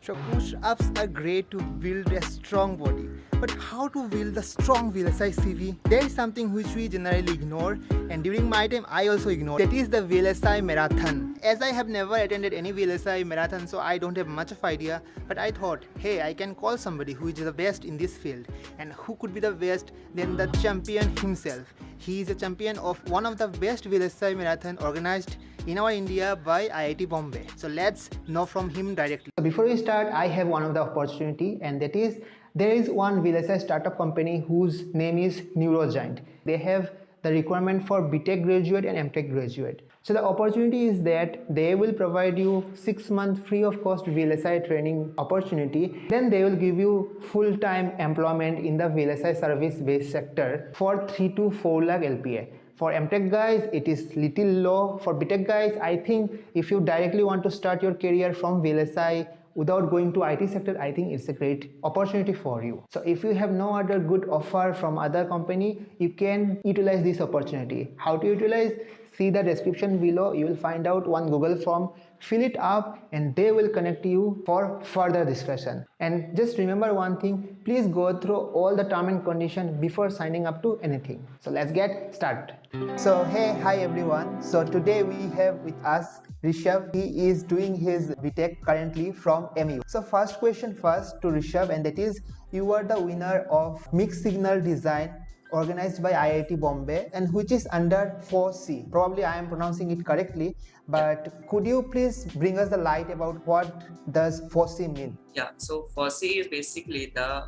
So push-ups are great to build a strong body. But how to build the strong VLSI CV? There is something which we generally ignore, and during my time I also ignored. That is the VLSI Marathon. As I have never attended any VLSI Marathon, so I don't have much of idea. But I thought, hey, I can call somebody who is the best in this field. And who could be the best than the champion himself? He is a champion of one of the best VLSI Marathon organized in our India by IIT Bombay. So let's know from him directly. So before we start, I have one of the opportunity, and that is there is one VLSI startup company whose name is neurogaint. They have the requirement for Btech graduate and MTech graduate. So the opportunity is that they will provide you 6 months free of cost VLSI training opportunity. Then they will give you full-time employment in the VLSI service-based sector for 3 to 4 lakh LPA. For MTech guys, it is little low. For Btech guys, I think if you directly want to start your career from VLSI without going to IT sector, I think it's a great opportunity for you. So if you have no other good offer from other company, you can utilize this opportunity. How to utilize? See the description below. You will find out one Google form. Fill it up and they will connect you for further discussion. And just remember one thing, please go through all the term and condition before signing up to anything. So let's get started. So hi everyone. So today we have with us Rishabh. He is doing his Btech currently from MU. So first question first to Rishabh, and that is, you are the winner of mixed signal design organized by IIT Bombay and which is under FOSSEE. Probably I am pronouncing it correctly, but could you please bring us the light about what does FOSSEE mean? Yeah, so FOSSEE is basically the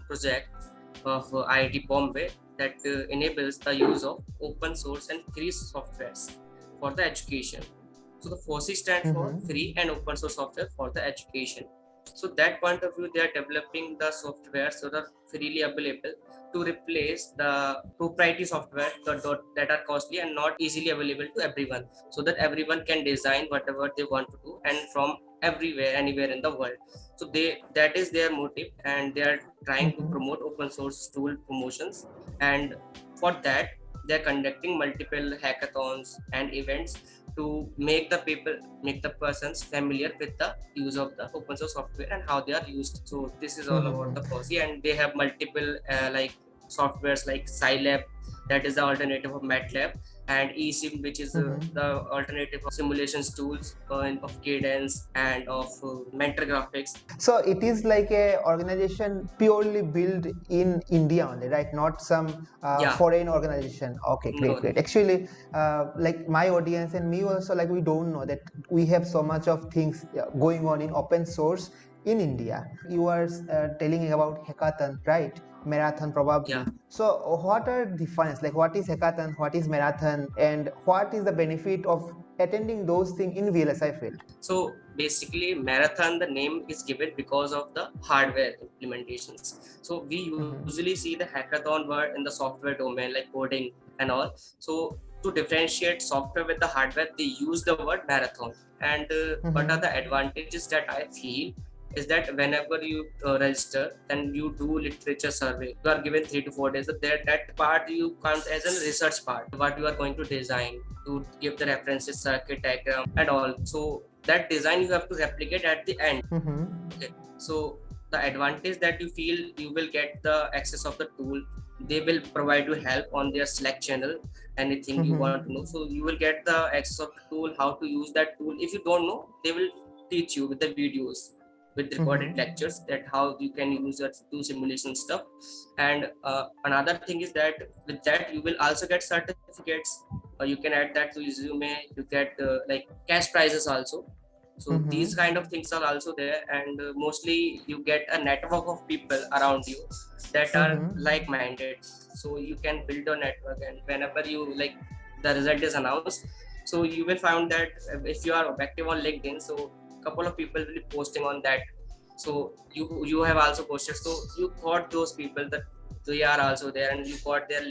project of IIT Bombay that enables the use of open source and free softwares for the education. So the FOSSEE stands for free and open source software for the education. So that point of view, they are developing the software so that freely available to replace the proprietary software that are costly and not easily available to everyone, so that everyone can design whatever they want to do and from everywhere, anywhere in the world. So that is their motive, and they are trying to promote open source tool promotions, and for that they are conducting multiple hackathons and events to make the persons familiar with the use of the open source software and how they are used. So this is all about the FOSSEE, and they have multiple like softwares like Scilab, that is the alternative of MATLAB, and eSIM, which is the alternative of simulations tools of Cadence and of Mentor Graphics. So it is like a organization purely built in India only, right? Not some foreign organization. Okay, great. Actually, like my audience and me also, like we don't know that we have so much of things going on in open source in India. You are telling about hackathon, right? Marathon probably. Yeah. So what are the difference? Like what is hackathon, what is marathon, and what is the benefit of attending those things in VLSI field? So basically marathon, the name is given because of the hardware implementations. So we usually see the hackathon word in the software domain like coding and all. So to differentiate software with the hardware, they use the word marathon. And what are the advantages that I feel is that whenever you register, then you do literature survey. You are given 3 to 4 days. So that part you count as a research part, what you are going to design, to give the references, circuit diagram and all. So that design you have to replicate at the end. Okay. So the advantage that you feel, you will get the access of the tool. They will provide you help on their Slack channel, anything you want to know. So you will get the access of the tool, how to use that tool. If you don't know, they will teach you with the videos, with recorded lectures, that how you can use that to simulation stuff. And another thing is that with that you will also get certificates, or you can add that to resume. You get like cash prizes also. So these kind of things are also there, and mostly you get a network of people around you that are like-minded. So you can build a network, and whenever you like the result is announced, so you will find that if you are active on LinkedIn, so couple of people will be posting on that. So you have also posted, so you got those people that they are also there, and you got their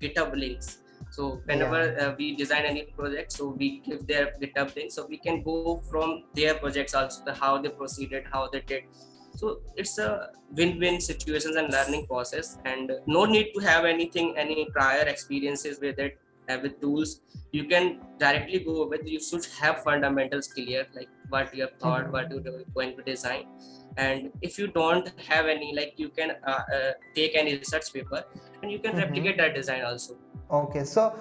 GitHub links. So whenever we design any project, so we give their GitHub link, so we can go from their projects also, how they proceeded, how they did. So it's a win-win situations and learning process, and no need to have any prior experiences with it. with tools, you can directly go with, you should have fundamentals clear, like what you have thought, what you're going to design. And if you don't have any, like you can take any research paper and you can replicate that design also. Okay, so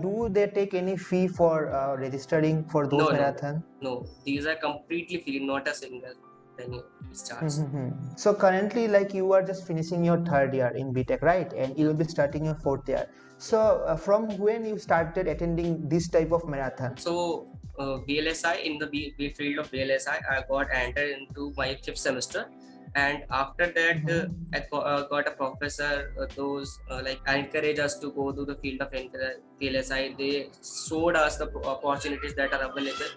do they take any fee for registering for those No, marathon? no, these are completely free, not a single penny is charged. So currently, like you are just finishing your third year in Btech, right? And you Yeah. will be starting your fourth year. So from when you started attending this type of marathon? So VLSI, in the field of VLSI, I got entered into my 5th semester, and after that I got a professor. Those like encourage us to go to the field of VLSI. They showed us the opportunities that are available,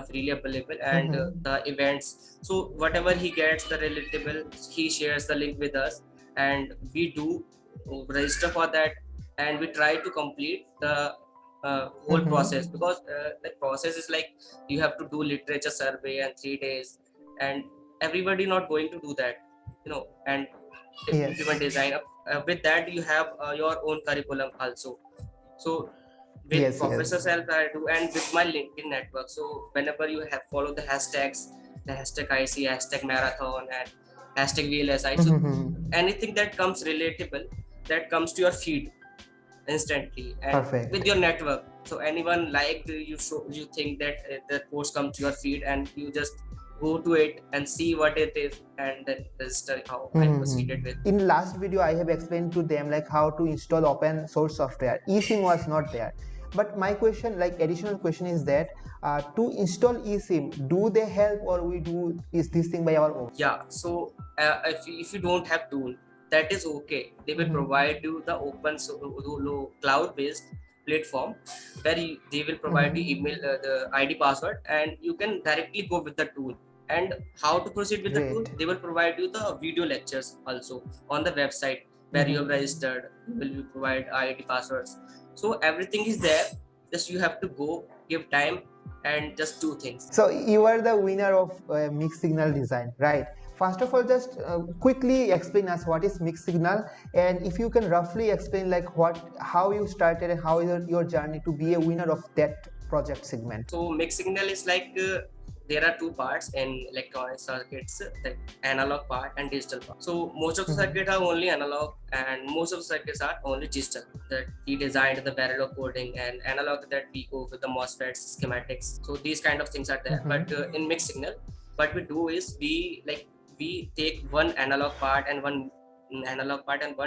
freely available, and the events. So whatever he gets the relatable, he shares the link with us, and we do register for that, and we try to complete the whole process, because the process is like you have to do literature survey in 3 days, and everybody not going to do that, and implement design. With that you have your own curriculum also. So with professor's help I do, and with my LinkedIn network. So whenever you have follow the hashtags, the hashtag IC, hashtag marathon, and hashtag VLSI, so anything that comes relatable, that comes to your feed instantly, and with your network. So anyone like you, you think that that post comes to your feed, and you just go to it and see what it is, and then register how I proceeded with. In last video, I have explained to them like how to install open source software. eSIM was not there. But my question, like additional question, is that to install eSIM, do they help or we do is this thing by our own? Yeah. So if you don't have tool, that is okay. They will provide you the open cloud-based platform where they will provide you email, the ID password, and you can directly go with the tool. And how to proceed with the tool? They will provide you the video lectures also on the website where you have registered. Will you provide ID passwords? So everything is there. Just you have to go, give time, and just do things. So you are the winner of mixed signal design, right? First of all, just quickly explain us what is mixed signal, and if you can roughly explain like how you started and how is your journey to be a winner of that project segment. So mixed signal is like there are two parts in electronic circuits, the analog part and digital part. So most of the circuits are only analog, and most of the circuits are only digital. That we designed the Verilog coding, and analog that we go with the MOSFETs, schematics. So these kind of things are there. But in mixed signal, what we do is we take one analog part and one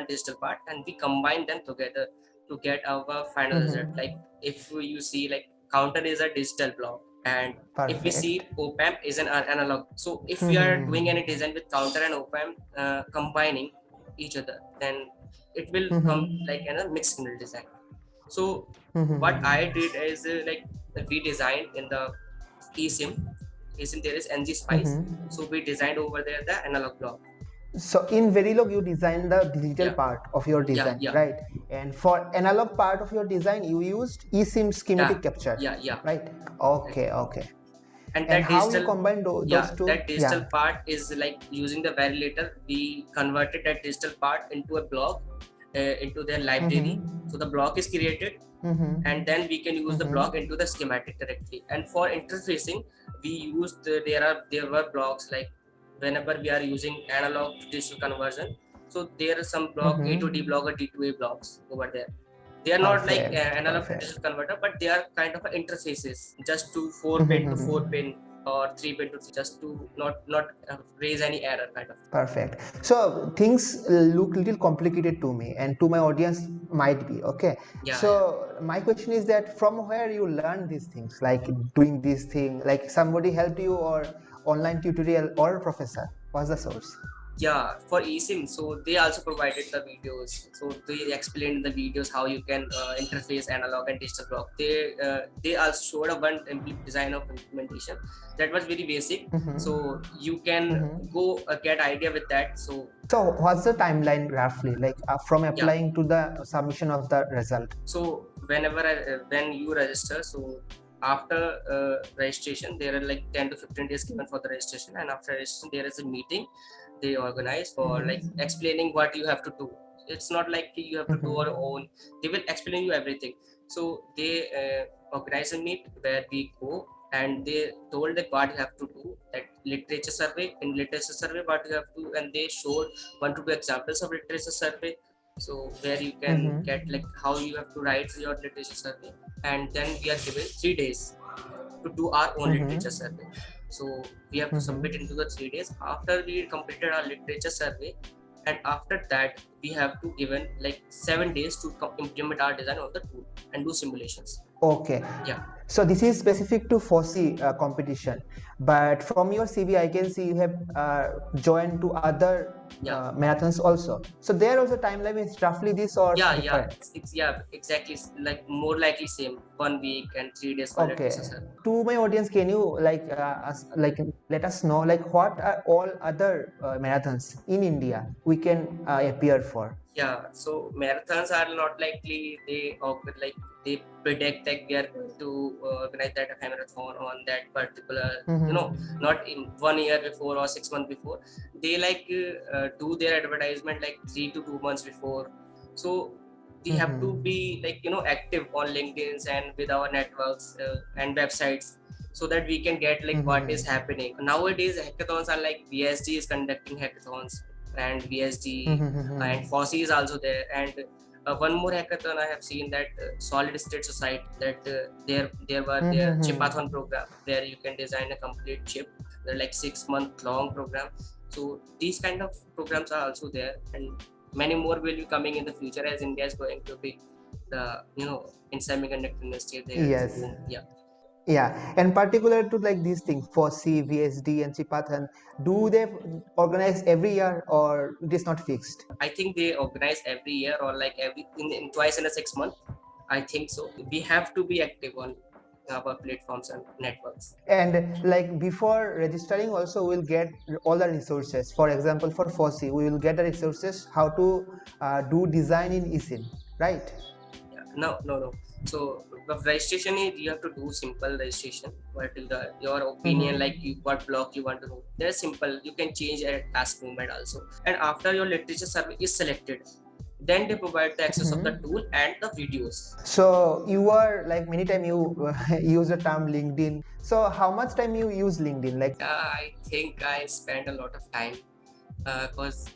digital part, and we combine them together to get our final result. Like if you see, like counter is a digital block, and if we see op-amp is an analog. So if we are doing any design with counter and op-amp combining each other, then it will come like a mixed signal design. So what I did is like we designed in the eSIM there is NG Spice. So we designed over there the analog block. So in Verilog, you designed the digital part of your design, right? And for analog part of your design, you used eSIM schematic capture. Right? Okay, okay. And that how digital, you combine those two? That digital part is like using the Verilator. We converted that digital part into a block, into their library. So the block is created, and then we can use the block into the schematic directly. And for interfacing, we used there were blocks like whenever we are using analog to digital conversion. So there are some block A to D block or D to A blocks over there. They are not like analog to digital converter, but they are kind of interfaces, just to 4-pin to 4-pin or 3-pin to 3, just to not raise any error kind of. Perfect. So things look little complicated to me, and to my audience might be okay. So my question is that from where you learn these things, like doing this thing, like somebody helped you or online tutorial or professor? What's the source? Yeah, for eSIM, so they also provided the videos. So they explained the videos how you can interface analog and digital block. They also showed a one design of implementation that was very basic. So you can go get idea with that. So what's the timeline roughly, like from applying to the submission of the result? So when you register, so after registration, there are like 10 to 15 days given for the registration, and after registration there is a meeting they organize for like explaining what you have to do. It's not like you have to do your own. They will explain you everything. So they organized a meet where we go, and they told that what you have to do, that literature survey. In literature survey, what you have to, and they showed 1 to 2 examples of literature survey. So where you can get like how you have to write your literature survey, and then we are given 3 days to do our own literature survey. So we have to submit into the 3 days. After we completed our literature survey, and after that we have to given like 7 days to implement our design on the tool and do simulations. Okay. Yeah. So this is specific to FOSSEE competition, but from your CV, I can see you have joined to other marathons also. So there also timeline is roughly this or different? Yeah, exactly. Like more likely same 1 week and 3 days for literature survey. To my audience, can you let us know like what are all other marathons in India we can appear for? Yeah, so marathons are not likely they predict that we are going to organize that a marathon on that particular, not in 1 year before or 6 months before. They do their advertisement like 3 to 2 months before. So we have to be active on LinkedIn and with our networks and websites, so that we can get what is happening nowadays. Hackathons are like VSD is conducting hackathons, and VSD and FOSSEE is also there. And one more hackathon I have seen, that solid state society, that there were their chipathon program, where you can design a complete chip. They're like 6 month long program. So these kind of programs are also there, and many more will be coming in the future, as India is going to be the in semiconductor industry there. Yes. So, yeah. Yeah, and particular to like these things, FOSSEE, VSD, and Chipathan, do they organize every year or it is not fixed? I think they organize every year, or like in twice in a 6 month. I think so. We have to be active on our platforms and networks. And like before registering also we'll get all the resources. For example, for FOSSEE, we will get the resources how to do design in eSIM, right? Yeah. No. So the registration is, you have to do simple registration. What is your opinion, like what block you want to do? They're simple. You can change at task movement also. And after your literature survey is selected, then they provide the access of the tool and the videos. So you are like many time you use the term LinkedIn. So how much time you use LinkedIn? Like I think I spend a lot of time because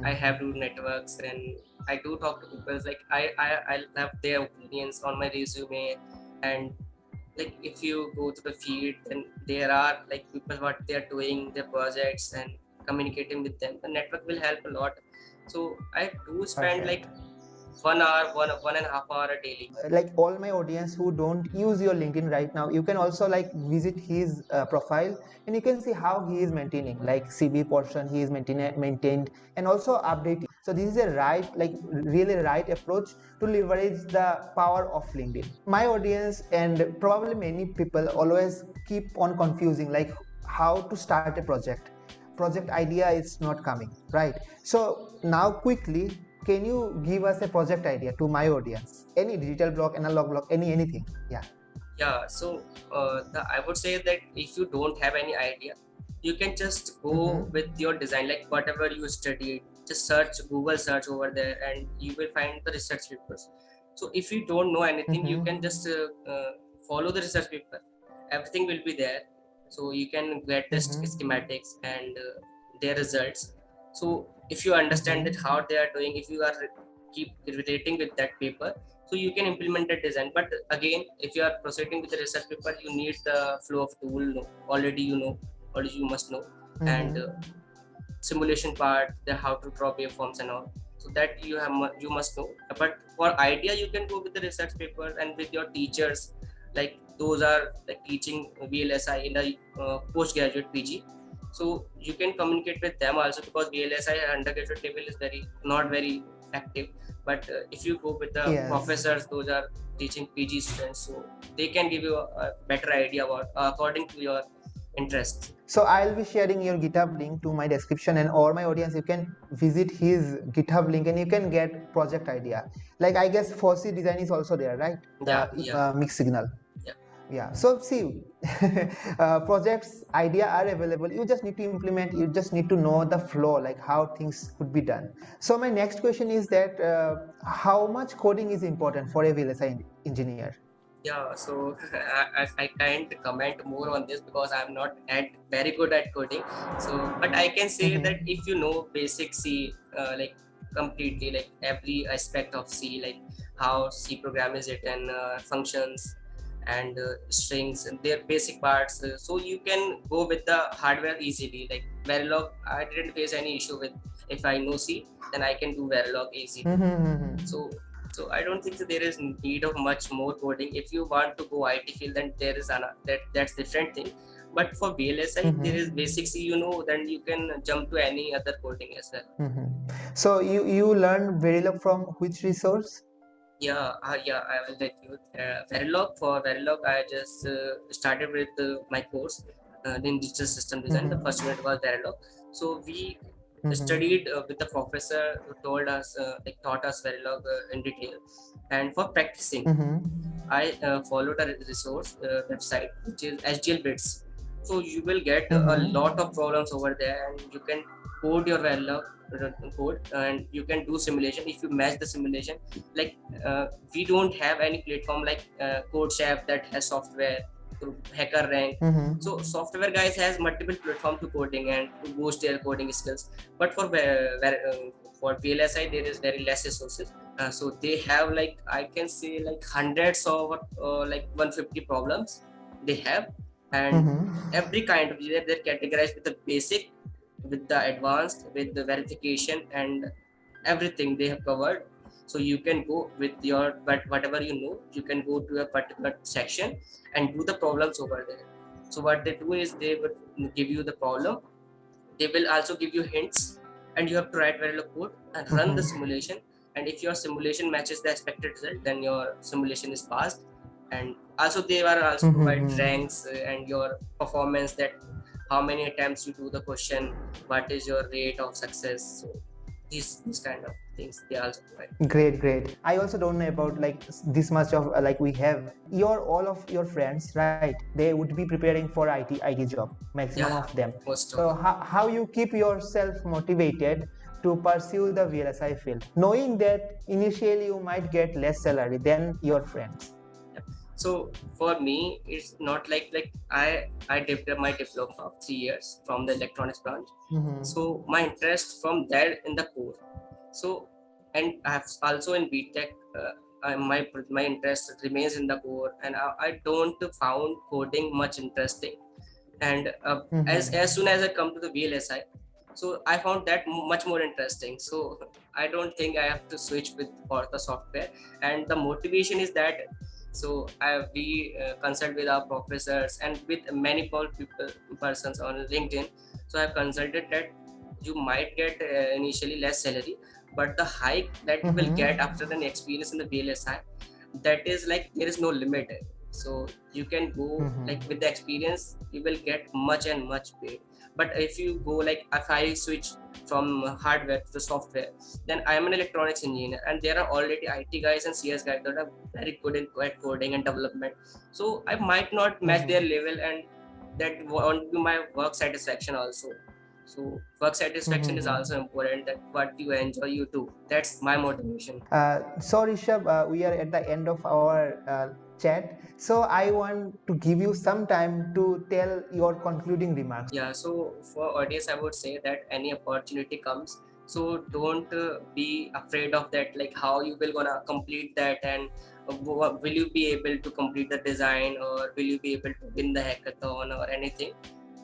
I have to networks, and I do talk to people. Like I have their opinions on my resume, and like if you go to the feed, then there are like people what they are doing, their projects, and communicating with them. The network will help a lot. So I do spend like 1 hour, 1.5 hour daily. Like all my audience who don't use your LinkedIn right now, you can also like visit his profile and you can see how he is maintaining like CV portion he is maintained and also updating. So this is a really right approach to leverage the power of LinkedIn. My audience and probably many people always keep on confusing like how to start a project idea is not coming, right? So now quickly, can you give us a project idea to my audience? Any digital block, analog block, anything? Yeah, so I would say that if you don't have any idea, you can just go with your design, like whatever you studied. Just search, Google search over there, and you will find the research papers. So if you don't know anything, you can just follow the research paper. Everything will be there. So you can get the schematics and their results. So if you understand that how they are doing, if you are keep iterating with that paper, so you can implement that design. But again, if you are proceeding with the research paper, you need the flow of tool. Already you must know, and simulation part, the how to draw waveforms and all. So that you must know. But for idea, you can go with the research paper and with your teachers. Like those are like teaching VLSI in the postgraduate PG. So you can communicate with them also, because VLSI undergraduate level is not very active. But if you go with the professors, those are teaching PG students, so they can give you a better idea about according to your interest. So I'll be sharing your GitHub link to my description, and all my audience, you can visit his GitHub link and you can get project idea. Like I guess FOSSEE design is also there, right? Yeah. Mixed signal. Yeah, so see, projects idea are available, you just need to implement, you just need to know the flow, like how things could be done. So my next question is that how much coding is important for a VLSI engineer? Yeah, so I can't comment more on this because I'm not at very good at coding. So, but I can say that Mm-hmm. if you know basic C, like completely, like every aspect of C, like how C program is written, functions and strings and their basic parts, so you can go with the hardware easily. Like Verilog, I didn't face any issue with. If I know C, then I can do Verilog easily. Mm-hmm. So I don't think that there is need of much more coding. If you want to go IT field, then there is that's different thing. But for VLSI, there is Mm-hmm. basics, you know, then you can jump to any other coding as well. Mm-hmm. So you learned Verilog from which resource? Yeah, I will let you. Verilog, for Verilog, I just started with my course in digital system design. The first Mm-hmm. unit was Verilog. So we Mm-hmm. studied with the professor who told us, taught us Verilog in detail. And for practicing, Mm-hmm. I followed a resource website which is SGL Bits. So you will get a lot Mm-hmm. of problems over there, and you can code your Verilog code, and you can do simulation if you match the simulation. Like we don't have any platform like CodeChef that has software to hacker rank. So Mm-hmm. software guys has multiple platform to coding and to boost their coding skills. But for VLSI there is very less resources, so they have like I can say like hundreds of like 150 problems they have, and Mm-hmm. every kind of they're categorized with the basic, with the advanced, with the verification, and everything they have covered. So you can go with your, but whatever you know, you can go to a particular section and do the problems over there. So what they do is they would give you the problem, they will also give you hints, and you have to write Verilog code and run the Mm-hmm. simulation. And if your simulation matches the expected result, then your simulation is passed. And also they are also provide Mm-hmm. ranks and your performance, that how many attempts you do the question, what is your rate of success. So these kind of things they also provide. Great, great. I also don't know about like this much of like we have. Your all of your friends, right? They would be preparing for IT job, maximum Yeah, of them. most of So how you keep yourself motivated to pursue the VLSI field, knowing that initially you might get less salary than your friends. yeah. So for me, it's not like I did my diploma of 3 years from the electronics branch. Mm-hmm. So my interest from there in the core. So and I have also in Btech, my interest remains in the core, and I don't found coding much interesting. And as soon Mm-hmm. as I come to the VLSI, so I found that much more interesting. So I don't think I have to switch with for the software, and the motivation is that. So we consult with our professors and with many people persons on LinkedIn. So I've consulted that you might get initially less salary, but the hike that you will get after Mm-hmm. an experience in the VLSI, that is like there is no limit. So you can go like with the Mm-hmm. experience, you will get much and much paid. But if you go like if I switch from hardware to the software, then I am an electronics engineer, and there are already IT guys and CS guys that are very good in coding and development. So I might not match their Mm-hmm. level, and that won't be my work satisfaction also. So work satisfaction is also Mm-hmm. important, that what you enjoy you do. That's my motivation. So Rishabh, we are at the end of our chat. So I want to give you some time to tell your concluding remarks. Yeah, so for audience, I would say that any opportunity comes, so don't be afraid of that, like how you will gonna complete that, and will you be able to complete the design, or will you be able to win the hackathon or anything.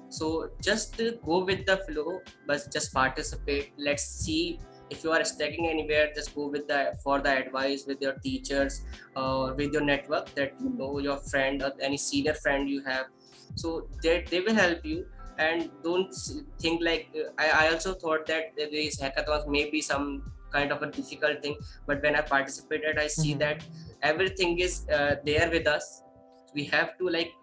So just go with the flow, but just participate. Let's see if you are studying anywhere. Just go with the for the advice with your teachers or with your network, that you know your friend or any senior friend you have. So they will help you. And don't think like I also thought that these hackathons may be some kind of a difficult thing, but when I participated, I see that Mm-hmm. everything is there with us. We have to like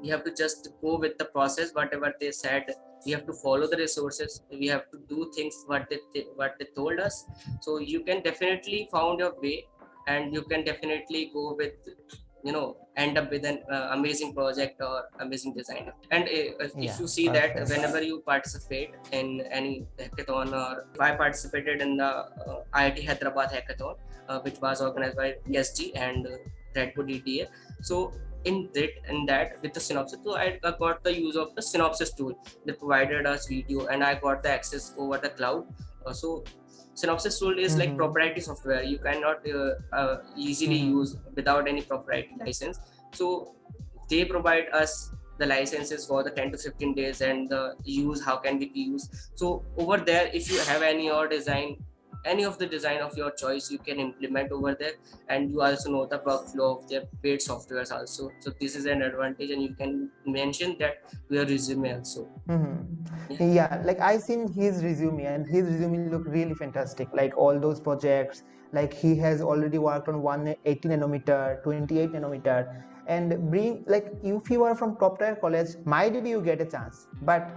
we have to just go with the process, whatever they said. We have to follow the resources, we have to do things what they told us. So you can definitely found your way, and you can definitely go with end up with an amazing project or amazing design. And if Yeah, you see that perfect. whenever you participate in any hackathon, or if I participated in the IIT Hyderabad hackathon, which was organized by PSG and Redwood ETA. So in that with the synopsis, so I got the use of the synopsis tool. They provided us video and I got the access over the cloud. So synopsis tool is like Mm-hmm. proprietary software, you cannot easily Mm-hmm. use without any proprietary license. So they provide us the licenses for the 10 to 15 days and the use how can we use. So over there, if you have any or design, any of the design of your choice, you can implement over there, and you also know the workflow of their paid softwares also. So this is an advantage, and you can mention that to your resume also. Yeah. Yeah, like I seen his resume, and his resume look really fantastic. Like all those projects, like he has already worked on 180 nanometer, 28 nanometer, and bring like if you are from top tier college, might be you get a chance. But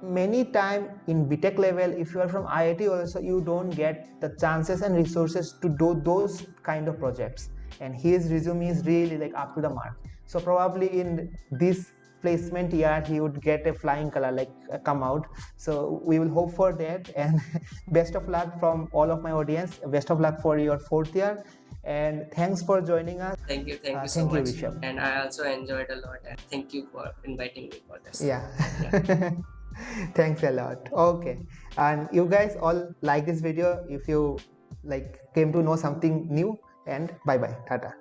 many time in Btech level, if you are from IIT also, you don't get the chances and resources to do those kind of projects. And his resume is really like up to the mark. So probably in this placement year he would get a flying color, like come out. So we will hope for that. And best of luck from all of my audience, best of luck for your fourth year, and thanks for joining us. Thank you so Thank you, much. Rishabh. And I also enjoyed a lot. And thank you for inviting me for this. Yeah. Yeah. Thanks a lot. Okay, and you guys all like this video if you like came to know something new, and bye bye, tata.